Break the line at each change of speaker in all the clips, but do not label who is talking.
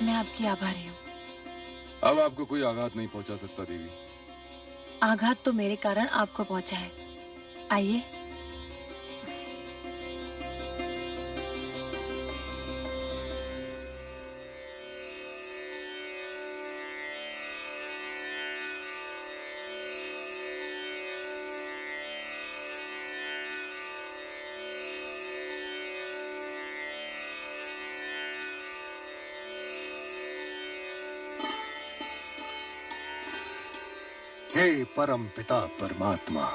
मैं आपकी आभारी हूँ।
अब आपको कोई आघात नहीं पहुंचा सकता देवी।
आघात तो मेरे कारण आपको पहुंचा है। आइए।
हे परम पिता परमात्मा,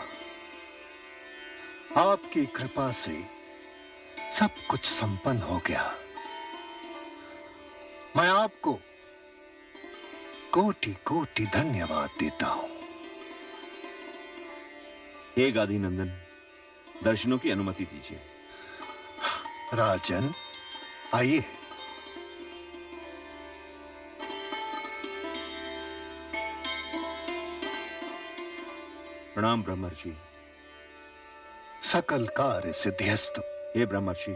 आपकी कृपा से सब कुछ संपन्न हो गया। मैं आपको कोटि कोटि धन्यवाद देता हूं।
हे गादी नंदन, दर्शनों की अनुमति दीजिए।
राजन, आइए।
प्रणाम ब्रह्मर्षि।
सकल कार्य सिद्धिस्तु।
हे ब्रह्मर्षि,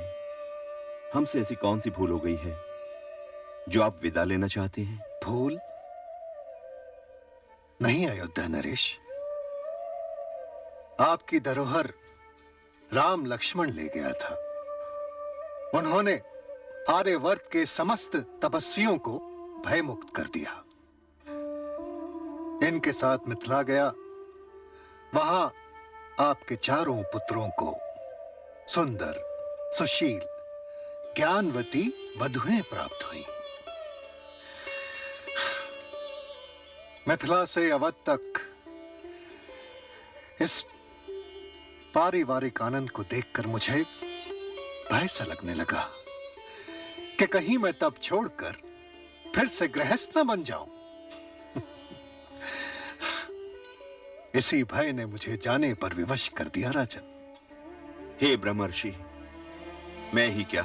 हमसे ऐसी कौन सी भूल हो गई है जो आप विदा लेना चाहते हैं?
भूल नहीं अयोध्या नरेश। आपकी धरोहर राम लक्ष्मण ले गया था। उन्होंने आर्यवर्त के समस्त तपस्वियों को भयमुक्त कर दिया। इनके साथ मिथिला गया। वहां आपके चारों पुत्रों को सुंदर, सुशील, ज्ञानवती वधुएं प्राप्त हुई। मिथिला से अवध तक इस पारिवारिक आनंद को देखकर मुझे भय सा लगने लगा कि कहीं मैं तब छोड़कर फिर से गृहस्थ न बन जाऊं। इसी भय ने मुझे जाने पर विवश कर दिया राजन।
हे ब्रह्मर्षि, मैं ही क्या,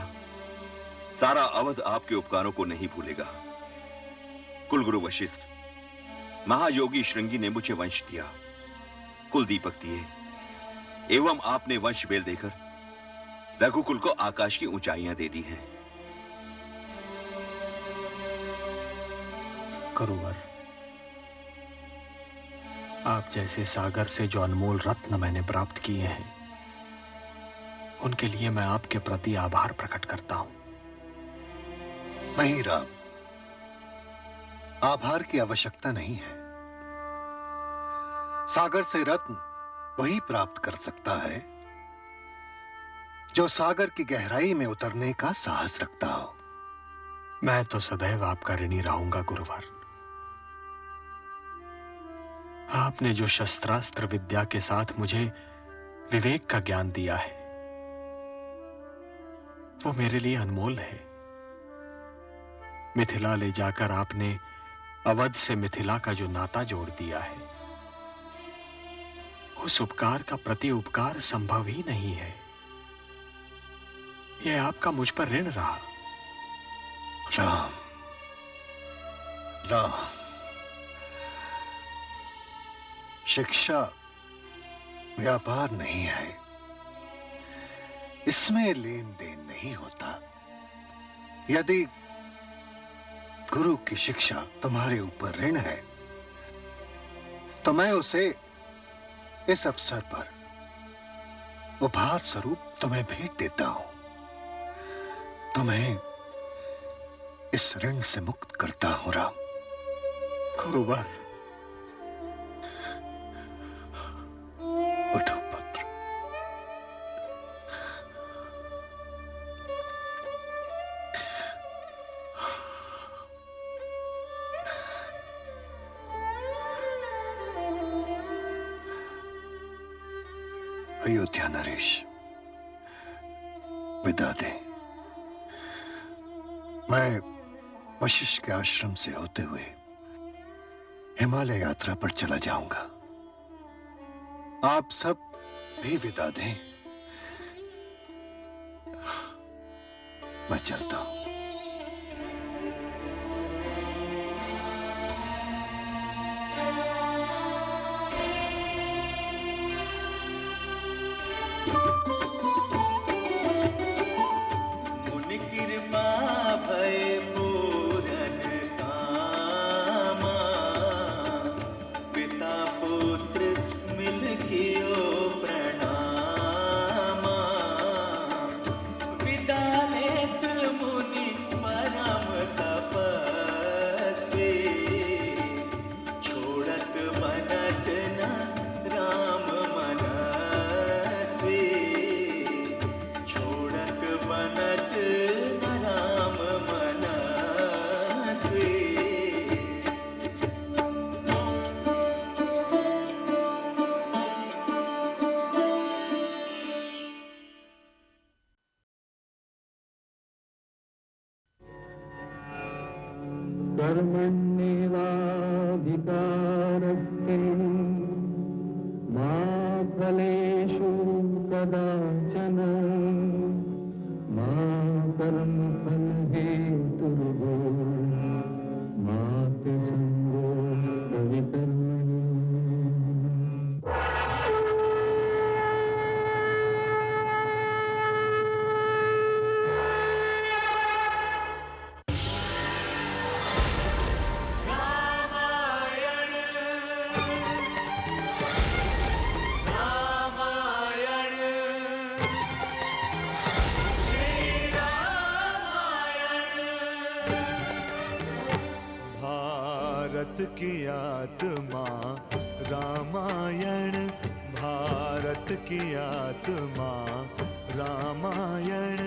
सारा अवध आपके उपकारों को नहीं भूलेगा। कुलगुरु वशिष्ठ, महायोगी श्रृंगी ने मुझे वंश दिया, कुल दीपक दिए, एवं आपने वंश बेल देकर रघुकुल को आकाश की ऊंचाइयां दे दी हैं।
गुरुवर, आप जैसे सागर से जो अनमोल रत्न मैंने प्राप्त किए हैं, उनके लिए मैं आपके प्रति आभार प्रकट करता हूं।
नहीं राम, आभार की आवश्यकता नहीं है। सागर से रत्न वही प्राप्त कर सकता है जो सागर की गहराई में उतरने का साहस रखता हो।
मैं तो सदैव आपका ऋणी रहूंगा गुरुवर। आपने जो शस्त्रास्त्र विद्या के साथ मुझे विवेक का ज्ञान दिया है, वो मेरे लिए अनमोल है। मिथिला ले जाकर आपने अवध से मिथिला का जो नाता जोड़ दिया है, उस उपकार का प्रति उपकार संभव ही नहीं है। यह आपका मुझ पर ऋण रहा।
राम, राम, शिक्षा व्यापार नहीं है। इसमें लेन देन नहीं होता। यदि गुरु की शिक्षा तुम्हारे ऊपर ऋण है, तो मैं उसे इस अवसर पर उपहार स्वरूप तुम्हें भेंट देता हूं। तुम्हें इस ऋण से मुक्त करता हूं राम।
गुरुवर,
उठो पुत्र। अयोध्या नरेश, विदा दे। मैं वशिष्ठ के आश्रम से होते हुए हिमालय यात्रा पर चला जाऊंगा। आप सब भी विदा दें। मैं चलता हूं।
मुनि कृपा भय पूरन कर्मण्येवाधिकारस्ते मा फलेषु कदाचन मा कर्मफलहेतुर्भो मा ते संगोऽस्तविकर्मणि।
भारत की आत्मा रामायण, भारत की आत्मा रामायण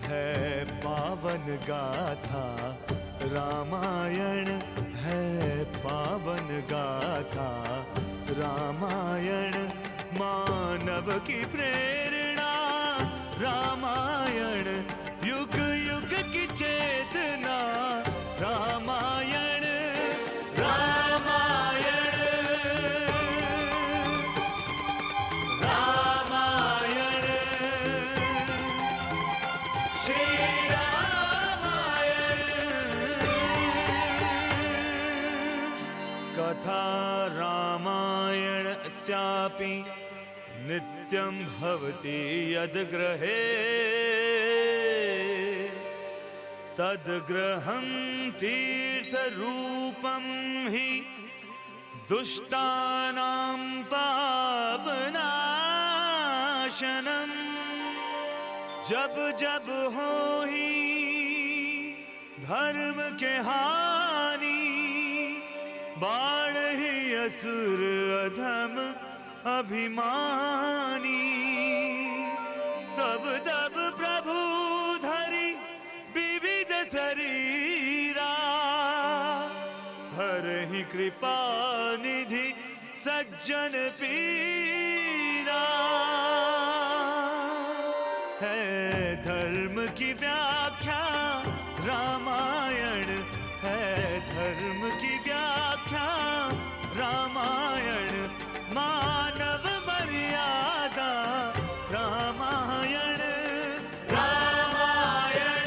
है पावन गाथा, रामायण है पावन गाथा, रामायण मानव की प्रेरणा, रामायण युग युग की चेतना, रामायण रामायण रामायण श्री रामायण। कथा रामायणस्यापि नित्यं भवति यद्गृहे तद्गृहं तीर्थरूपं हि दुष्टानां पापनाशनम्। जब जब हो ही धर्म के हानि, बाढ़ ही असुर अधम अभिमानी, तब तब प्रभु धरि विविध शरीरा, हरहि कृपा निधि सज्जन पीरा। है धर्म की व्याख्या रामायण, है धर्म की व्याख्या रामायण, मानव मर्यादा रामायण रामायण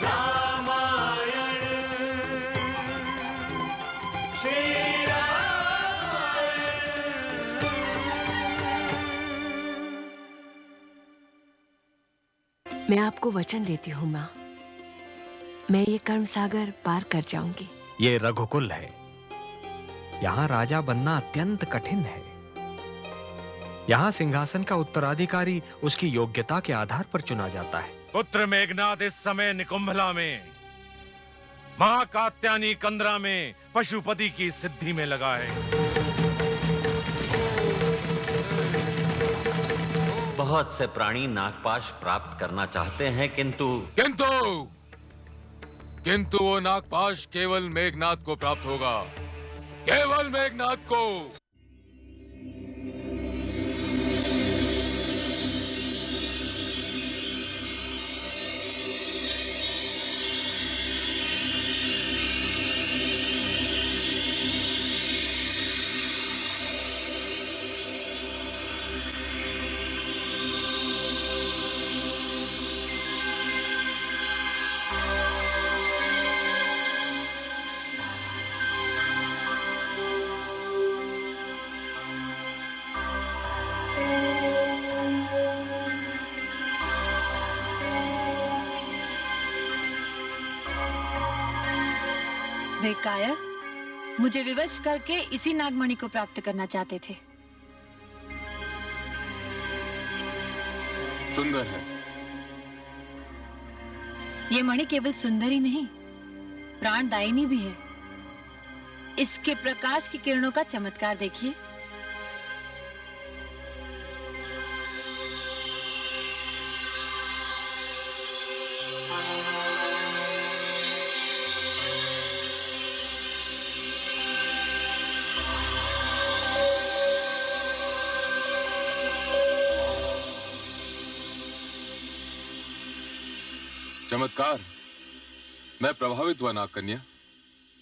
रामायण श्री रामायण।
मैं आपको वचन देती हूँ माँ, मैं ये कर्म सागर पार कर जाऊंगी।
ये रघुकुल है, यहाँ राजा बनना अत्यंत कठिन है। यहाँ सिंहासन का उत्तराधिकारी उसकी योग्यता के आधार पर चुना जाता है।
पुत्र मेघनाद इस समय निकुंभला में, महाकात्यायनी कंदरा में पशुपति की सिद्धि में लगा है।
बहुत से प्राणी नागपाश प्राप्त करना चाहते हैं,
किंतु वो नागपाश केवल मेघनाद को प्राप्त होगा, केवल मेघनाद को।
वे कायर मुझे विवश करके इसी नागमणि को प्राप्त करना चाहते थे।
सुंदर है।
ये मणि केवल सुंदर ही नहीं, प्राणदायिनी भी है। इसके प्रकाश की किरणों का चमत्कार देखिए।
चमत्कार मैं प्रभावित हुआ नाग कन्या।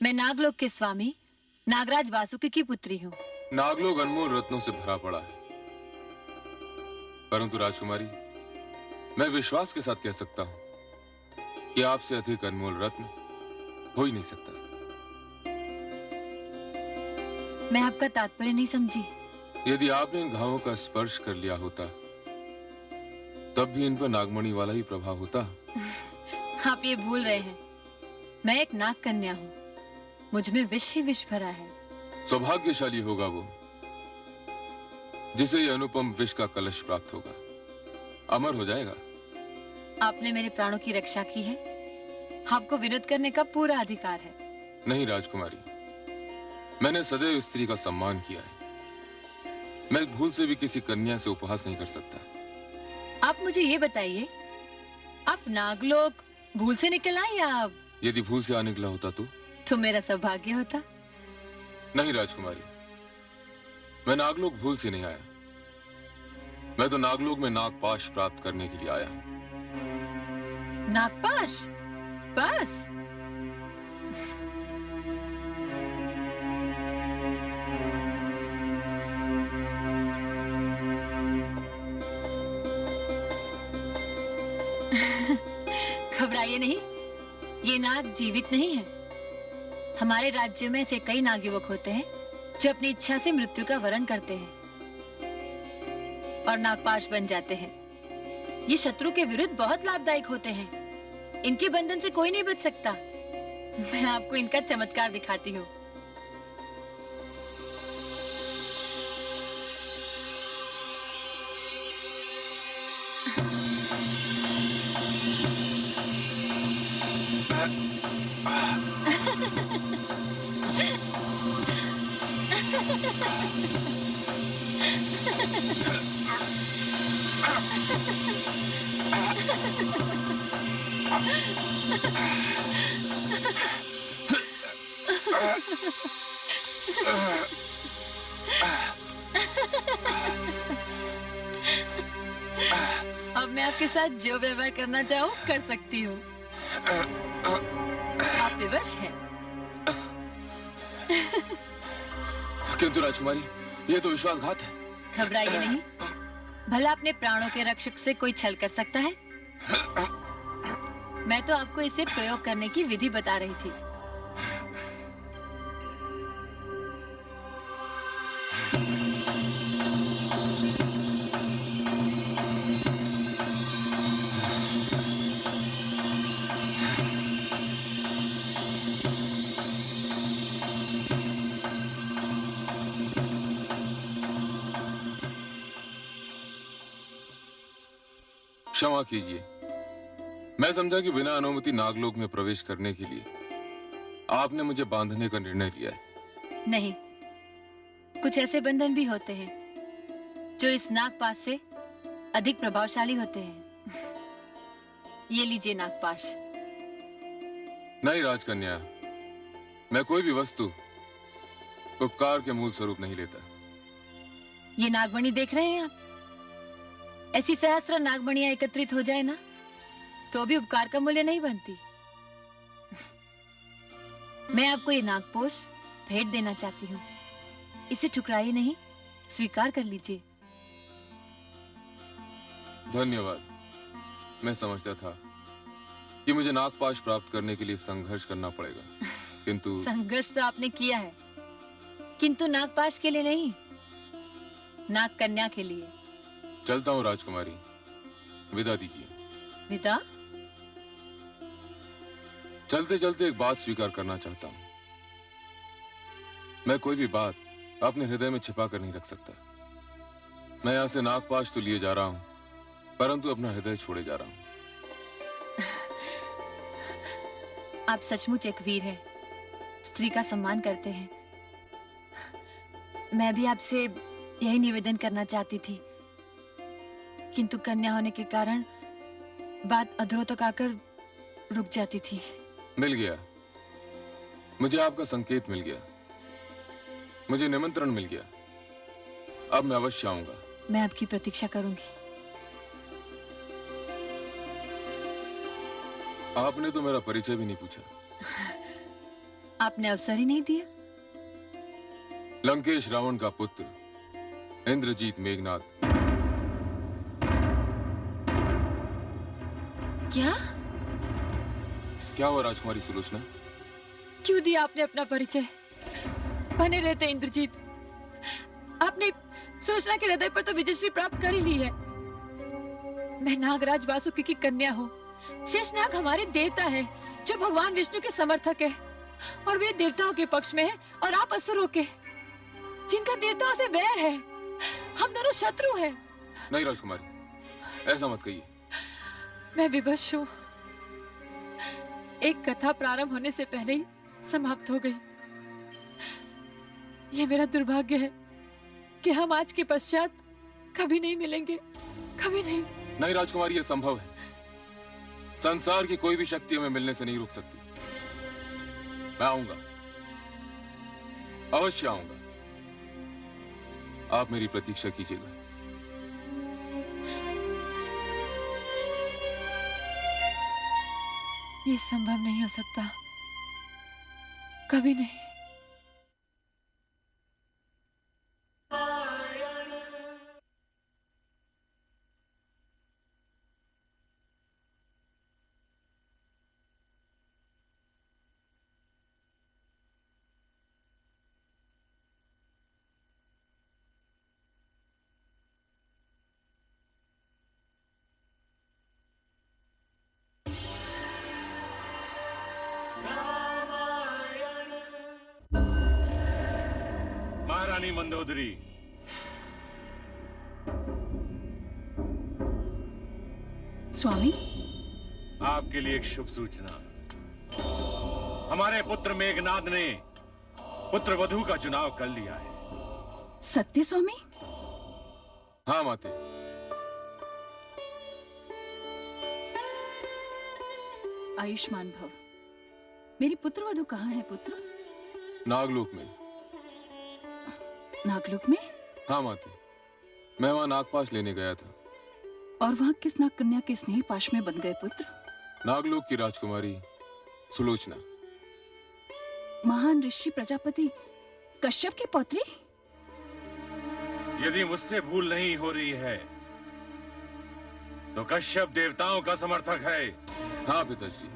मैं नागलोक के स्वामी नागराज वासुकी की पुत्री हूँ।
नागलोक अनमोल रत्नों से भरा पड़ा है, परंतु राजकुमारी, मैं विश्वास के साथ कह सकता हूं कि आपसे अधिक अनमोल रत्न हो ही नहीं सकता।
मैं आपका तात्पर्य नहीं समझी।
यदि आपने इन घावों का स्पर्श कर लिया होता, तब भी इन पर नागमणि वाला ही प्रभाव होता।
आप ये भूल रहे हैं, मैं एक नाग कन्या हूँ। मुझ में विष ही विष भरा है।
सौभाग्यशाली होगा वो जिसे ये अनुपम विष का कलश प्राप्त होगा, अमर हो जाएगा।
आपने मेरे प्राणों की रक्षा की है, आपको विनोद करने का पूरा अधिकार है।
नहीं राजकुमारी, मैंने सदैव स्त्री का सम्मान किया है। मैं भूल से भी किसी कन्या से उपहास नहीं कर सकता।
आप मुझे ये बताइए, आप नागलोक भूल से निकल आए या
यदि भूल से आ निकला होता
तो मेरा सौभाग्य होता।
नहीं राजकुमारी, मैं नागलोक भूल से नहीं आया। मैं तो नागलोक में नागपाश प्राप्त करने के लिए आया।
नागपाश? बस? घबराइए नहीं, ये नाग जीवित नहीं है। हमारे राज्य में ऐसे कई नाग युवक होते हैं जो अपनी इच्छा से मृत्यु का वरण करते हैं और नागपाश बन जाते हैं। ये शत्रु के विरुद्ध बहुत लाभदायक होते हैं। इनके बंधन से कोई नहीं बच सकता। मैं आपको इनका चमत्कार दिखाती हूँ। अब मैं आपके साथ जो व्यवहार करना चाहूँ कर सकती हूँ। आप विवश हैं।
किंतु राजकुमारी, ये तो विश्वासघात है।
घबराइए नहीं, भला अपने प्राणों के रक्षक से कोई छल कर सकता है? मैं तो आपको इसे प्रयोग करने की विधि बता रही थी।
क्षमा कीजिए, मैं समझा कि बिना अनुमति नागलोक में प्रवेश करने के लिए आपने मुझे बांधने का निर्णय लिया है।
नहीं, कुछ ऐसे बंधन भी होते हैं जो इस नागपाश से अधिक प्रभावशाली होते हैं। ये लीजिए नागपाश।
नहीं राजकन्या, मैं कोई भी वस्तु उपकार के मूल स्वरूप नहीं लेता।
ये नागमणि देख रहे हैं आप? ऐसी सहस्त्र नागमणियां एकत्रित हो जाए ना, तो भी उपकार का मूल्य नहीं बनती। मैं आपको ये नागपोश भेंट देना चाहती हूँ। इसे ठुकराइए नहीं, स्वीकार कर लीजिए।
धन्यवाद। मैं समझता था कि मुझे नागपाश प्राप्त करने के लिए संघर्ष करना पड़ेगा, किंतु
संघर्ष तो आपने किया है, किंतु नागपाश के लिए नहीं, नाग कन्या के लिए।
चलता हूँ राजकुमारी, विदा दीजिए।
विदा?
चलते चलते एक बात स्वीकार करना चाहता हूँ। मैं कोई भी बात अपने हृदय में छिपा कर नहीं रख सकता। मैं यहाँ से नागपाश तो लिए जा रहा हूँ, परंतु अपना हृदय छोड़े जा रहा हूँ।
आप सचमुच एक वीर हैं, स्त्री का सम्मान करते हैं। मैं भी आपसे यही निवेदन करना चाहती थी, किंतु कन्या होने के कारण बात अधरों तक आकर रुक जाती थी।
मिल गया, मुझे आपका संकेत मिल गया, मुझे निमंत्रण मिल गया। अब मैं अवश्य आऊंगा।
मैं आपकी प्रतीक्षा करूंगी।
आपने तो मेरा परिचय भी नहीं पूछा।
आपने अवसर ही नहीं दिया।
लंकेश रावण का पुत्र इंद्रजीत मेघनाद।
क्या?
क्या हुआ राजकुमारी सुलोचना?
क्यों दिया आपने अपना परिचय? बने रहते इंद्रजीत। आपने सुलोचना के हृदय पर तो विजयश्री प्राप्त कर ही ली है। मैं नागराज वासुकी की कन्या हूँ। शेषनाग हमारे देवता है जो भगवान विष्णु के समर्थक है, और वे देवताओं के पक्ष में है और आप असुरों के, जिनका देवताओं से वैर है। हम दोनों शत्रु हैं।
नहीं राजकुमारी, ऐसा मत कहिए।
मैं विवश हूँ। एक कथा प्रारंभ होने से पहले ही समाप्त हो गई। यह मेरा दुर्भाग्य है कि हम आज के पश्चात कभी नहीं मिलेंगे, कभी नहीं।
नहीं राजकुमारी, यह संभव है। संसार की कोई भी शक्ति हमें मिलने से नहीं रुक सकती। मैं आऊंगा, अवश्य आऊंगा। आप मेरी प्रतीक्षा कीजिएगा।
ये संभव नहीं हो सकता, कभी नहीं।
महारानी मंदोदरी,
स्वामी,
आपके लिए एक शुभ सूचना। हमारे पुत्र मेघनाद ने पुत्र वधू का चुनाव कर लिया है।
सत्य स्वामी?
हाँ माते।
आयुष्मान भव। मेरी पुत्र वधू कहाँ है पुत्र?
नागलोक में।
नागलोक में?
हाँ माते, मैं वहां नागपाश लेने गया था।
और वहाँ किस नाग कन्या के स्नेह पाश में बंध गए पुत्र?
नागलोक की राजकुमारी सुलोचना।
महान ऋषि प्रजापति कश्यप की पौत्री?
यदि मुझसे भूल नहीं हो रही है तो कश्यप देवताओं का समर्थक है।
हाँ पिताजी,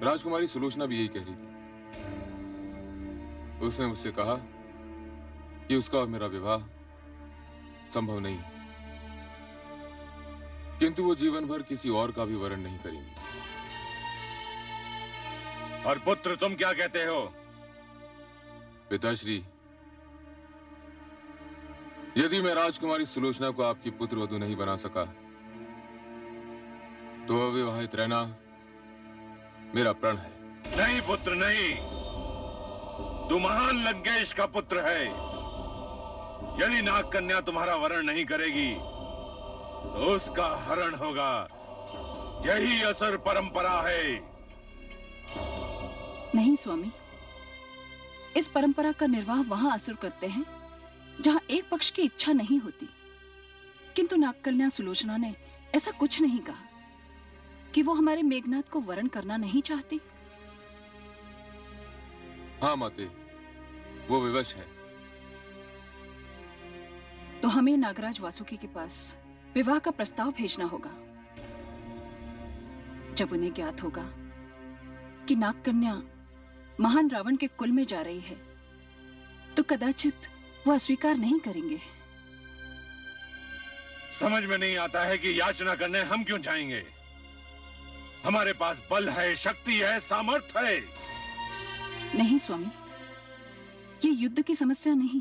राजकुमारी सुलोचना भी यही कह रही थी। उसने मुझसे कहा कि उसका और मेरा विवाह संभव नहीं, किंतु वो जीवन भर किसी और का भी वरण नहीं करेंगी।
और पुत्र तुम क्या कहते हो?
पिताश्री, यदि मैं राजकुमारी सुलोचना को आपकी पुत्र वधू नहीं बना सका तो अविवाहित रहना मेरा प्रण है।
नहीं पुत्र नहीं, तू महान लंकेश का पुत्र है। यदि नाग कन्या तुम्हारा वरण नहीं करेगी तो उसका हरण होगा। यही असुर परंपरा है।
नहीं स्वामी, इस परंपरा का निर्वाह वहां असुर करते हैं जहां एक पक्ष की इच्छा नहीं होती। किंतु नागकन्या सुलोचना ने ऐसा कुछ नहीं कहा कि वो हमारे मेघनाद को वरण करना नहीं चाहती।
हाँ माते, वो विवश है।
तो हमें नागराज वासुकी के पास विवाह का प्रस्ताव भेजना होगा। जब उन्हें ज्ञात होगा कि नागकन्या महान रावण के कुल में जा रही है तो कदाचित वो अस्वीकार नहीं करेंगे।
समझ में नहीं आता है कि याचना करने हम क्यों जाएंगे। हमारे पास बल है, शक्ति है, सामर्थ्य है।
नहीं स्वामी, ये युद्ध की समस्या नहीं,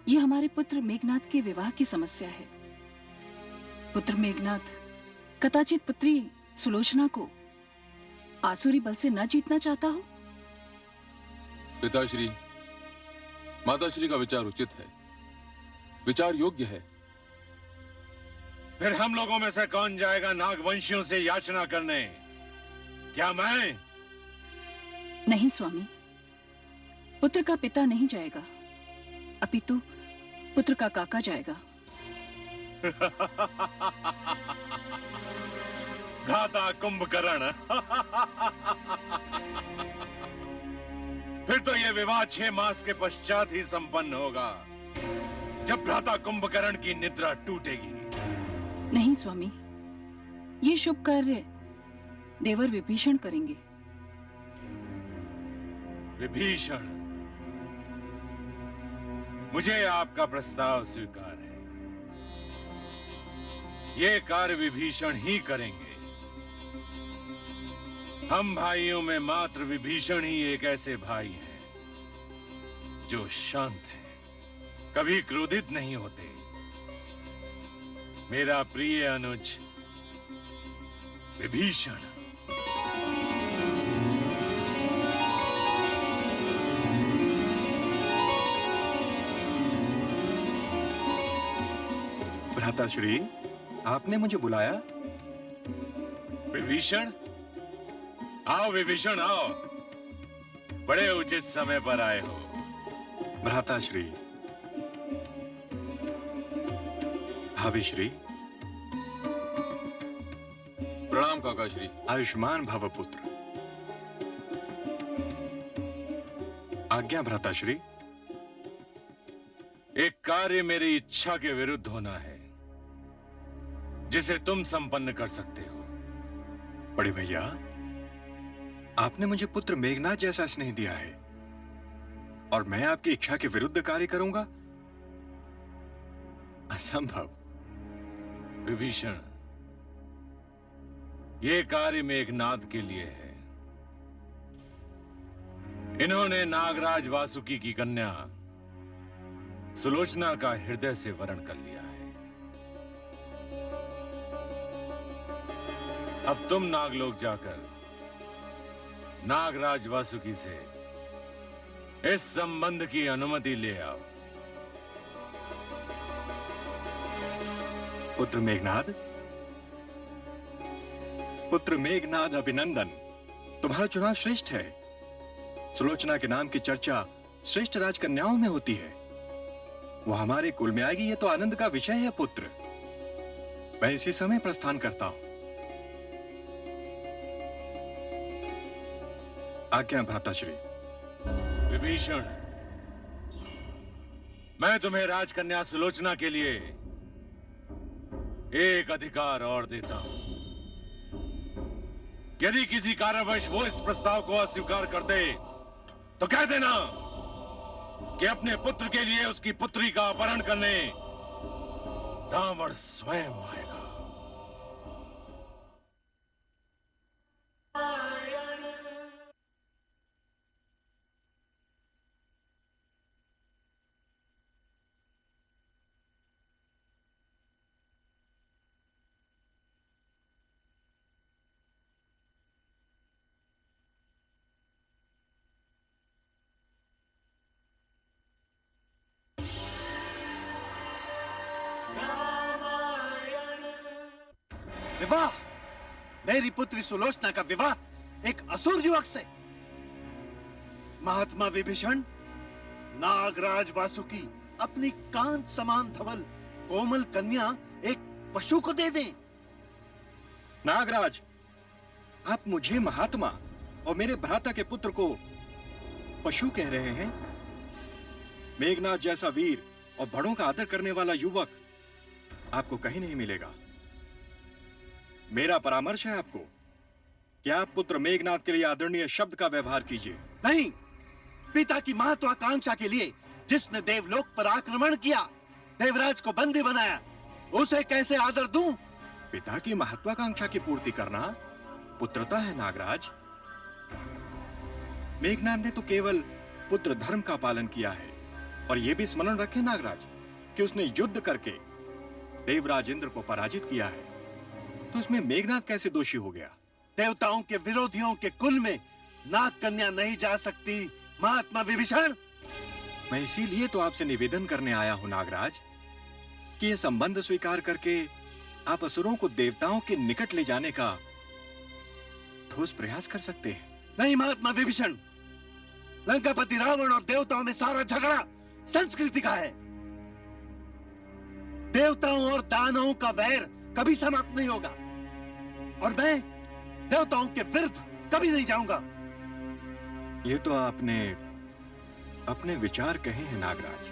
ये हमारे पुत्र मेघनाद के विवाह की समस्या है। पुत्र मेघनाद कदाचित पुत्री सुलोचना को आसुरी बल से न जीतना चाहता हो।
पिताश्री, माताश्री का विचार उचित है, विचार योग्य है।
फिर हम लोगों में से कौन जाएगा नागवंशियों से याचना करने? क्या मैं?
नहीं स्वामी, पुत्र का पिता नहीं जाएगा, अपितु पुत्र का काका जाएगा।
भ्राता कुंभकर्ण। फिर तो यह विवाह 6 मास के पश्चात ही संपन्न होगा, जब भ्राता कुंभकर्ण की निद्रा टूटेगी।
नहीं स्वामी, ये शुभ कार्य देवर विभीषण करेंगे।
विभीषण, मुझे आपका प्रस्ताव स्वीकार है। ये कार्य विभीषण ही करेंगे। हम भाइयों में मात्र विभीषण ही एक ऐसे भाई हैं जो शांत हैं, कभी क्रोधित नहीं होते। मेरा प्रिय अनुज विभीषण।
भ्राताश्री, आपने मुझे बुलाया?
विभीषण, आओ विभीषण आओ, बड़े उचित समय पर आए हो।
भ्राताश्री, भाभीश्री,
प्रणाम काकाश्री।
आयुष्मान भव पुत्र। आज्ञा भ्राताश्री।
एक कार्य मेरी इच्छा के विरुद्ध होना है, जिसे तुम संपन्न कर सकते हो।
बड़े भैया, आपने मुझे पुत्र मेघनाथ जैसा स्नेह दिया है, और मैं आपकी इच्छा के विरुद्ध कार्य करूंगा? असंभव।
विभीषण, ये कार्य मेघनाद के लिए है। इन्होंने नागराज वासुकी की कन्या सुलोचना का हृदय से वरण कर लिया है। अब तुम नागलोक जाकर नागराज वासुकी से इस संबंध की अनुमति ले आओ।
पुत्र मेघनाद, पुत्र मेघनाद, अभिनंदन। तुम्हारा चुनाव श्रेष्ठ है। सुलोचना के नाम की चर्चा श्रेष्ठ राजकन्याओं में होती है। वो हमारे कुल में आएगी, ये तो आनंद का विषय है पुत्र। मैं इसी समय प्रस्थान करता हूं। आज्ञा भ्राताश्री।
विभीषण, मैं तुम्हें राजकन्या सुलोचना के लिए एक अधिकार और देता हूं। यदि किसी कारणवश वो इस प्रस्ताव को अस्वीकार कर दे, तो कह देना कि अपने पुत्र के लिए उसकी पुत्री का अपहरण करने रावण स्वयं आएगा।
विवाह, मेरी पुत्री सुलोचना का विवाह एक असुर युवक से। महात्मा विभीषण, नागराज वासुकी अपनी कांत समान धवल कोमल कन्या एक पशु को दे दें। नागराज, आप मुझे महात्मा और मेरे भ्राता के पुत्र को पशु कह रहे हैं? मेघनाथ जैसा वीर और बड़ों का आदर करने वाला युवक आपको कहीं नहीं मिलेगा। मेरा परामर्श है आपको कि आप पुत्र मेघनाथ के लिए आदरणीय शब्द का व्यवहार कीजिए। नहीं, पिता की महत्वाकांक्षा के लिए जिसने देवलोक पर आक्रमण किया, देवराज को बंदी बनाया, उसे कैसे आदर दूं? पिता की महत्वाकांक्षा की पूर्ति करना पुत्रता है नागराज। मेघनाथ ने तो केवल पुत्र धर्म का पालन किया है, और यह भी स्मरण रखें नागराज कि उसने युद्ध करके देवराज इंद्र को पराजित किया है। तो उसमें मेघनाथ कैसे दोषी हो गया? देवताओं के विरोधियों के कुल में नाग कन्या नहीं जा सकती महात्मा विभीषण। मैं इसीलिए तो आपसे निवेदन करने आया हूं नागराज कि यह संबंध स्वीकार करके आप असुरों को देवताओं के निकट ले जाने का ठोस प्रयास कर सकते हैं। नहीं महात्मा विभीषण, लंकापति रावण और देवताओं में सारा झगड़ा संस्कृति का है। देवताओं और दानवों का वैर कभी समाप्त नहीं होगा। और मैं देवताओं के विरुद्ध कभी नहीं जाऊंगा।
ये तो आपने अपने विचार कहे हैं नागराज।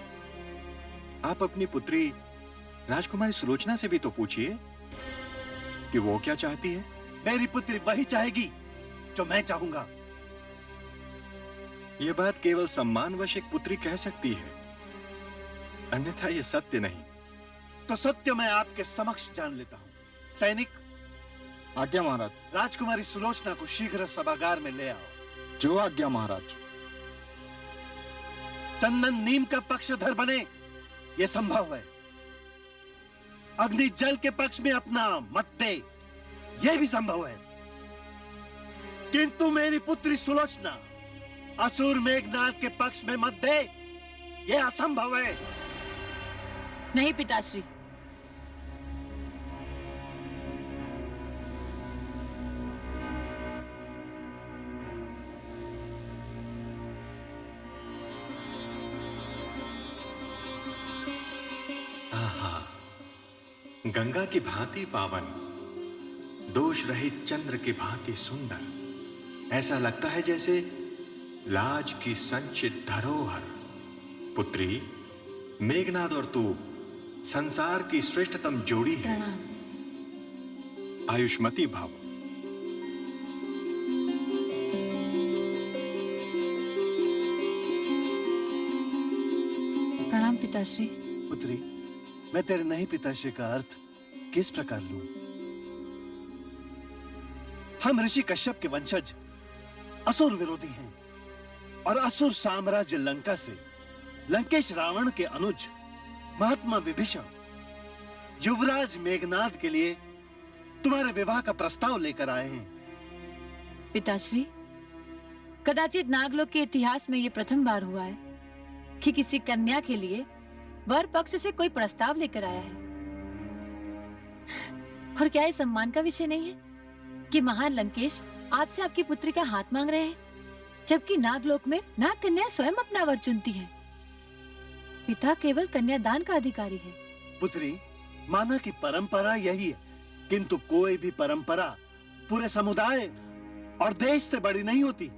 आप अपनी पुत्री राजकुमारी सुलोचना से भी तो पूछिए कि वो क्या चाहती है।
मेरी पुत्री वही चाहेगी जो मैं चाहूंगा।
ये बात केवल सम्मानवश एक पुत्री कह सकती है, अन्यथा ये सत्य नहीं।
तो सत्य मैं आपके समक्ष जान लेता हूं। सैनिक,
आज्ञा महाराज।
राजकुमारी सुलोचना को शीघ्र सभागार में ले आओ।
जो आज्ञा महाराज।
चंदन नीम का पक्षधर बने ये संभव है। अग्नि जल के पक्ष में अपना मत दे ये भी संभव है। किंतु मेरी पुत्री सुलोचना असुर मेघनाद के पक्ष में मत दे ये असंभव है।
नहीं पिताश्री,
आहा, गंगा की भांति पावन, दोष रहित चंद्र की भांति सुंदर। ऐसा लगता है जैसे लाज की संचित धरोहर। पुत्री, मेघनाद और तू संसार की श्रेष्ठतम जोड़ी है। आयुष्मती भव।
प्रणाम पिताश्री।
पुत्री, मैं तेरे नहीं पिताश्री का अर्थ किस प्रकार लूं? हम ऋषि कश्यप के वंशज असुर विरोधी हैं और असुर साम्राज्य लंका से लंकेश रावण के अनुज महात्मा विभीषण युवराज मेघनाद के लिए तुम्हारे विवाह का प्रस्ताव लेकर आए हैं।
पिताश्री, कदाचित नागलोक के इतिहास में ये प्रथम बार हुआ है कि किसी कन्या के लिए वर पक्ष से कोई प्रस्ताव लेकर आया है। और क्या ये सम्मान का विषय नहीं है कि महान लंकेश आपसे आपकी पुत्री का हाथ मांग रहे हैं, जबकि नागलोक में नाग कन्या स्वयं अपना वर चुनती है। पिता केवल कन्यादान का अधिकारी है।
पुत्री, माना कि परंपरा यही है, किंतु कोई भी परंपरा पूरे समुदाय और देश से बड़ी नहीं होती।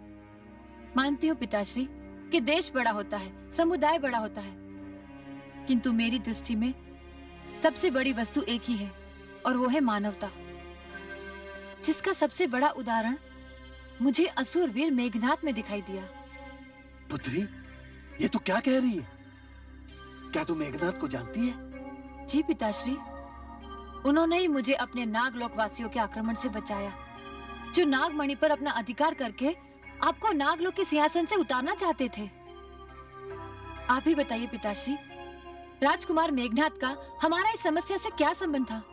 मानती हूँ पिताश्री कि देश बड़ा होता है, समुदाय बड़ा होता है, किंतु मेरी दृष्टि में सबसे बड़ी वस्तु एक ही है और वो है मानवता, जिसका सबसे बड़ा उदाहरण मुझे असुर वीर मेघनाद में दिखाई दिया।
पुत्री, ये तू क्या कह रही है? क्या तू मेघनाद को जानती है?
जी पिताश्री, उन्होंने ही मुझे अपने नागलोक वासियों के आक्रमण से बचाया, जो नागमणि पर अपना अधिकार करके आपको नागलोक के सिंहासन से उतारना चाहते थे। आप ही बताइए पिताश्री, राजकुमार मेघनाद का हमारा इस समस्या से क्या संबंध था?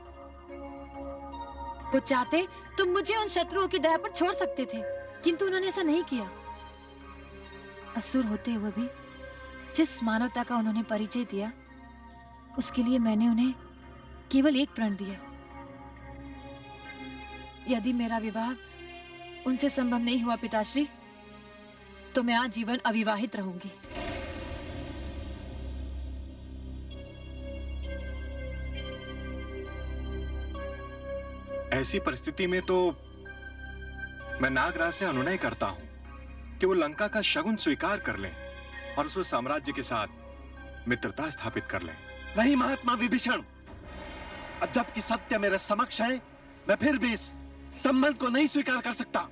वो चाहते तो मुझे उन शत्रुओं की दया पर छोड़ सकते थे, किंतु उन्होंने ऐसा नहीं किया। असुर होते हुए भी जिस मानवता का उन्होंने परिचय दिया, उसके लिए मैंने उन्हें केवल एक प्रण दिया। यदि मेरा विवाह उनसे संभव नहीं हुआ पिताश्री, तो मैं आजीवन अविवाहित रहूंगी।
ऐसी परिस्थिति में तो मैं नागराज से अनुनय करता हूं कि वो लंका का शगुन स्वीकार कर लें और उस साम्राज्य के साथ मित्रता स्थापित कर लें।
नहीं महात्मा विभीषण, अब जबकि सत्य मेरे समक्ष है, मैं फिर भी इस संबंध को नहीं स्वीकार कर सकता।